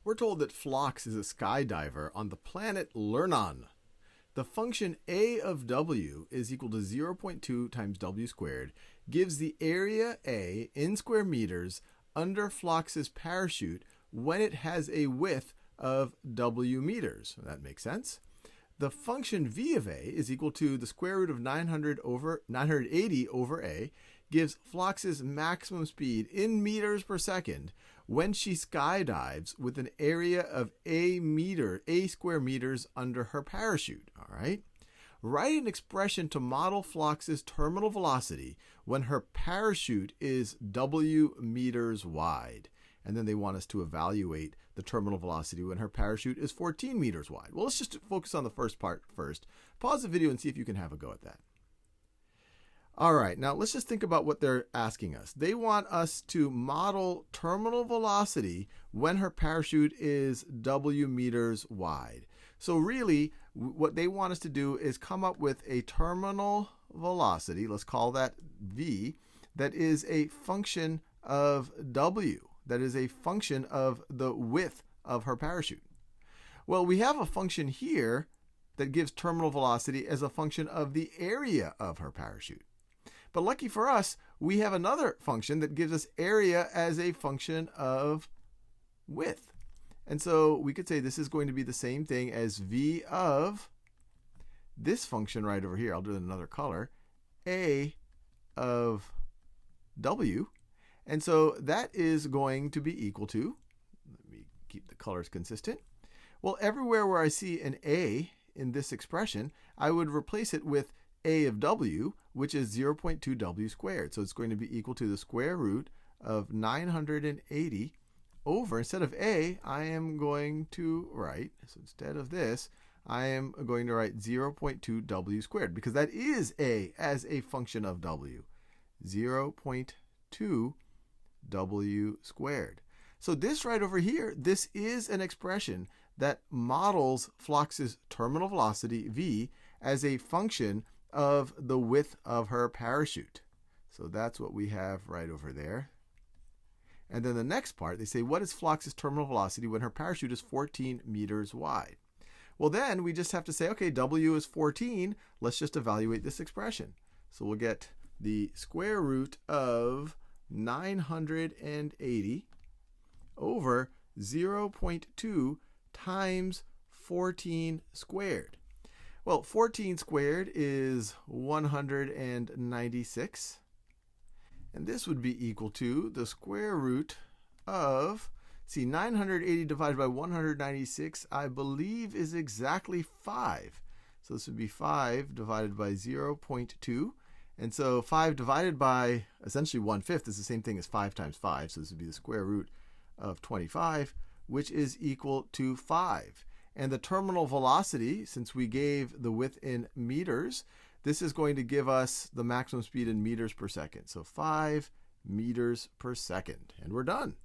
We're told that Phlox is a skydiver on the planet Lernon. The function a of w is equal to 0.2 times w squared gives the area A in square meters under Phlox's parachute when it has a width of w meters. That makes sense. The function v of a is equal to the square root of 980 over a gives Phlox's maximum speed in meters per second when she skydives with an area of a square meters under her parachute. All right. Write an expression to model Phlox's terminal velocity when her parachute is w meters wide. And then they want us to evaluate the terminal velocity when her parachute is 14 meters wide. Well, let's just focus on the first part first. Pause the video and see if you can have a go at that. All right, now let's just think about what they're asking us. They want us to model terminal velocity when her parachute is w meters wide. So really, what they want us to do is come up with a terminal velocity, let's call that v, that is a function of w. That is a function of the width of her parachute. Well, we have a function here that gives terminal velocity as a function of the area of her parachute. But lucky for us, we have another function that gives us area as a function of width. And so we could say this is going to be the same thing as v of this function right over here. I'll do it in another color, a of w. And so that is going to be equal to, let me keep the colors consistent. Well, everywhere where I see an a in this expression, I would replace it with a of w, which is 0.2 w squared. So it's going to be equal to the square root of 980 over, instead of a, I am going to write, so instead of this, I am going to write 0.2 w squared, because that is a as a function of w. 0.2 w squared. So this right over here, this is an expression that models Phlox's terminal velocity, v, as a function of the width of her parachute. So that's what we have right over there. And then the next part, they say, what is Phlox's terminal velocity when her parachute is 14 meters wide? Well, then we just have to say, okay, w is 14. Let's just evaluate this expression. So we'll get the square root of 980 over 0.2 times 14 squared. Well, 14 squared is 196. And this would be equal to the square root of, 980 divided by 196, I believe, is exactly 5. So this would be 5 divided by 0.2. And so 5 divided by essentially 1/5 is the same thing as 5 times 5. So this would be the square root of 25, which is equal to 5. And the terminal velocity, since we gave the width in meters, this is going to give us the maximum speed in meters per second. So 5 meters per second. And we're done.